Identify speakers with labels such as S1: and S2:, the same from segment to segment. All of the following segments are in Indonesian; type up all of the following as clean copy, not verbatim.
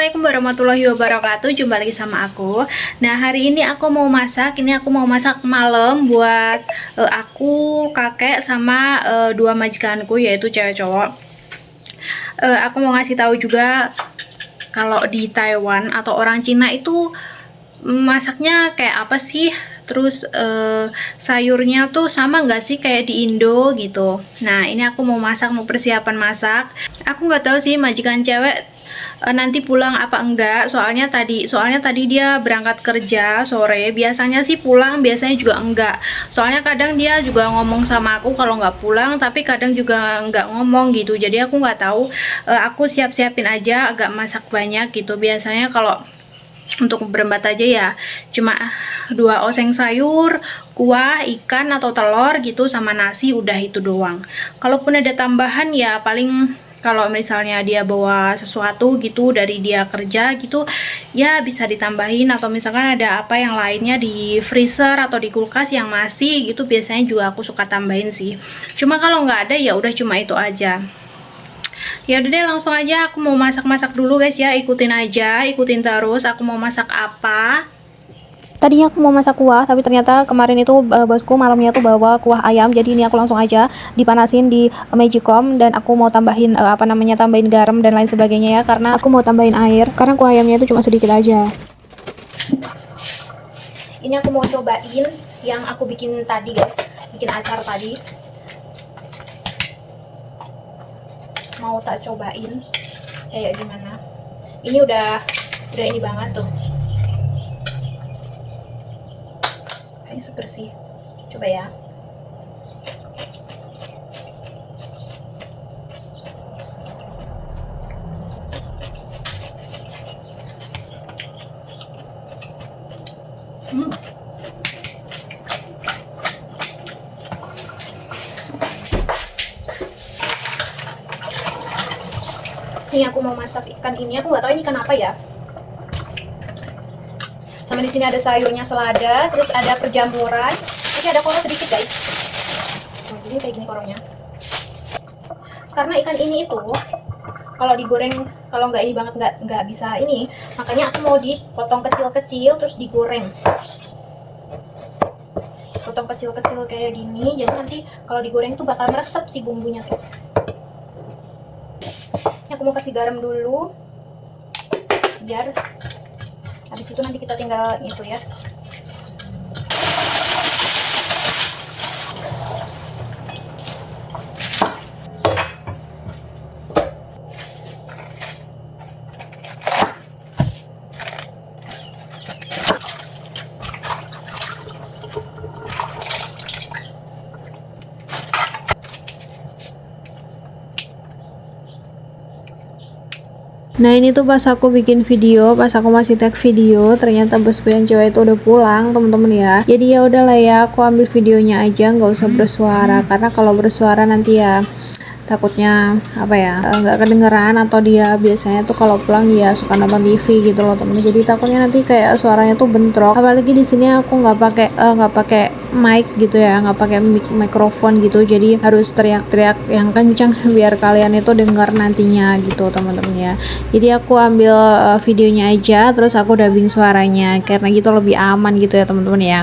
S1: Assalamualaikum warahmatullahi wabarakatuh. Jumpa lagi sama aku. Nah, hari ini aku mau masak. Ini aku mau masak malam buat aku, kakek, sama dua majikanku, yaitu cewek cowok. Aku mau ngasih tahu juga kalau di Taiwan atau orang Cina itu masaknya kayak apa sih? Terus sayurnya tuh sama nggak sih kayak di Indo gitu. Nah, ini aku mau masak, mau persiapan masak. Aku nggak tahu sih majikan cewek nanti pulang apa enggak, soalnya tadi dia berangkat kerja sore. Biasanya sih pulang, biasanya juga enggak, soalnya kadang dia juga ngomong sama aku kalau nggak pulang, tapi kadang juga nggak ngomong gitu. Jadi aku nggak tahu. Aku siapin aja, agak masak banyak gitu. Biasanya kalau untuk berempat aja ya cuma 2 oseng sayur, kuah, ikan atau telur gitu, sama nasi, udah itu doang. Kalaupun ada tambahan ya paling kalau misalnya dia bawa sesuatu gitu dari dia kerja gitu ya bisa ditambahin, atau misalkan ada apa yang lainnya di freezer atau di kulkas yang masih gitu, biasanya juga aku suka tambahin sih. Cuma kalau nggak ada ya udah cuma itu aja. Ya udah deh, langsung aja aku mau masak-masak dulu guys ya. Ikutin aja, ikutin terus aku mau masak apa.
S2: Tadinya aku mau masak kuah, tapi ternyata kemarin itu bosku malamnya tuh bawa kuah ayam. Jadi ini aku langsung aja dipanasin di Magicom, dan aku mau tambahin tambahin garam dan lain sebagainya ya, karena aku mau tambahin air karena kuah ayamnya itu cuma sedikit aja.
S1: Ini aku mau cobain yang aku bikin tadi guys, bikin acar tadi. Mau tak cobain kayak gimana. Ini udah ini banget tuh. Kayaknya seger sih. Coba ya. Ini aku mau masak ikan ini. Aku nggak tahu ini ikan apa ya. Sama di sini ada sayurnya, selada, terus ada perjamuran, tapi ada koro sedikit guys. Nah, jadi kayak gini koronya. Karena ikan ini itu kalau digoreng, kalau nggak ini banget nggak bisa ini, makanya aku mau dipotong kecil-kecil terus digoreng. Potong kecil-kecil kayak gini, jadi nanti kalau digoreng tuh bakal meresap si bumbunya tuh. Ini aku mau kasih garam dulu, biar habis itu nanti kita tinggal itu ya.
S2: Nah ini tuh pas aku bikin video, pas aku masih tag video, ternyata bosku yang cewek itu udah pulang temen-temen ya. Jadi ya udahlah ya, aku ambil videonya aja, nggak usah bersuara, karena kalau bersuara nanti ya takutnya nggak kedengeran, atau dia biasanya tuh kalau pulang dia suka nonton TV gitu loh temen. Jadi takutnya nanti kayak suaranya tuh bentrok. Apalagi di sini aku nggak pakai mic gitu ya, nggak pakai mikrofon gitu, jadi harus teriak-teriak yang kencang biar kalian itu dengar nantinya gitu teman-teman ya. Jadi aku ambil videonya aja, terus aku dubbing suaranya karena gitu lebih aman gitu ya teman-teman ya.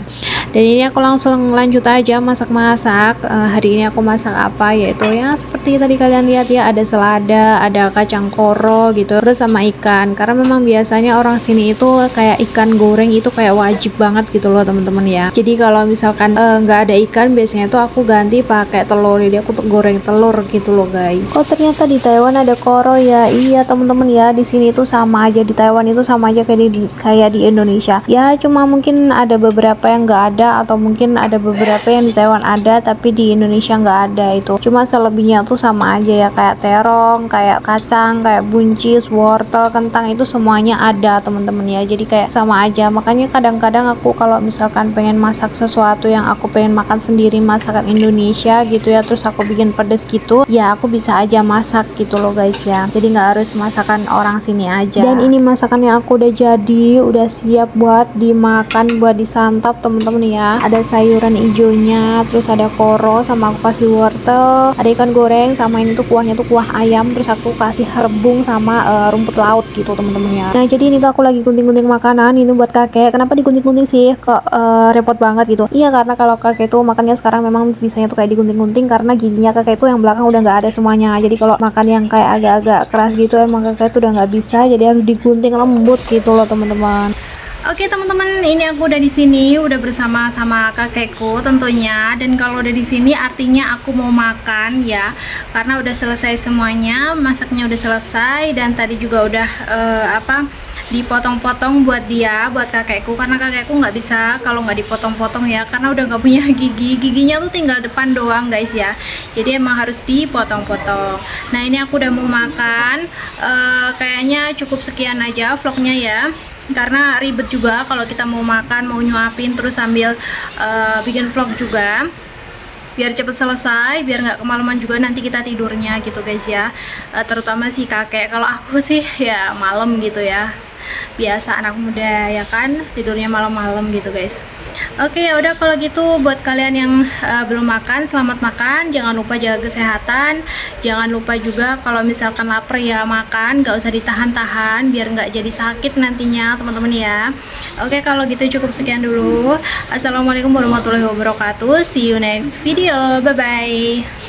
S2: Dan ini aku langsung lanjut aja masak-masak. Hari ini aku masak apa, yaitu ya seperti tadi kalian lihat ya, ada selada, ada kacang koro gitu, terus sama ikan. Karena memang biasanya orang sini itu kayak ikan goreng itu kayak wajib banget gitu loh teman-teman ya. Jadi kalau misalkan nggak ada ikan, biasanya tuh aku ganti pakai telur. Jadi aku goreng telur gitu loh guys. Oh ternyata di Taiwan ada koro ya. Iya teman-teman ya, di sini tuh sama aja, di Taiwan itu sama aja kayak di Indonesia. Ya cuma mungkin ada beberapa yang nggak ada, atau mungkin ada beberapa yang di Taiwan ada tapi di Indonesia nggak ada itu. Cuma selebihnya tuh sama aja ya, kayak terong, kayak kacang, kayak buncis, wortel, kentang, itu semuanya ada teman-teman ya. Jadi kayak sama aja. Makanya kadang-kadang aku kalau misalkan pengen masak sesuatu yang aku pengen makan sendiri, masakan Indonesia gitu ya, terus aku bikin pedes gitu ya, aku bisa aja masak gitu loh guys ya. Jadi nggak harus masakan orang sini aja. Dan ini masakan yang aku udah jadi, udah siap buat dimakan, buat disantap teman-teman ya. Ada sayuran hijaunya, terus ada koro, sama aku kasih wortel, ada ikan goreng, sama ini tuh kuahnya tuh kuah ayam, terus aku kasih rebung sama rumput laut gitu teman-teman ya. Nah jadi ini tuh aku lagi gunting-gunting makanan ini buat kakek. Kenapa digunting-gunting sih? Kok repot banget gitu? Iya karena kalau kakek tuh makannya sekarang memang bisanya tuh kayak digunting-gunting karena giginya kakek tuh yang belakang udah nggak ada semuanya. Jadi kalau makan yang kayak agak-agak keras gitu emang kakek tuh udah nggak bisa, jadi harus digunting lembut gitu loh teman-teman.
S1: Oke teman-teman, ini aku udah di sini, udah bersama sama kakekku tentunya. Dan kalau udah di sini artinya aku mau makan ya, karena udah selesai semuanya, masaknya udah selesai dan tadi juga udah dipotong-potong buat dia, buat kakekku, karena kakekku nggak bisa kalau nggak dipotong-potong ya, karena udah nggak punya giginya tuh tinggal depan doang guys ya, jadi emang harus dipotong-potong. Nah ini aku udah mau makan, kayaknya cukup sekian aja vlognya ya, karena ribet juga kalau kita mau makan, mau nyuapin terus sambil bikin vlog juga, biar cepet selesai, biar nggak kemalaman juga nanti kita tidurnya gitu guys ya. Terutama si kakek, kalau aku sih ya malam gitu ya, biasa anak muda ya kan, tidurnya malam-malam gitu guys. Oke ya udah kalau gitu, buat kalian yang belum makan, selamat makan, jangan lupa jaga kesehatan, jangan lupa juga kalau misalkan lapar ya makan, gak usah ditahan-tahan biar nggak jadi sakit nantinya teman-teman ya. Oke kalau gitu cukup sekian dulu. Assalamualaikum warahmatullahi wabarakatuh, see you next video, bye bye.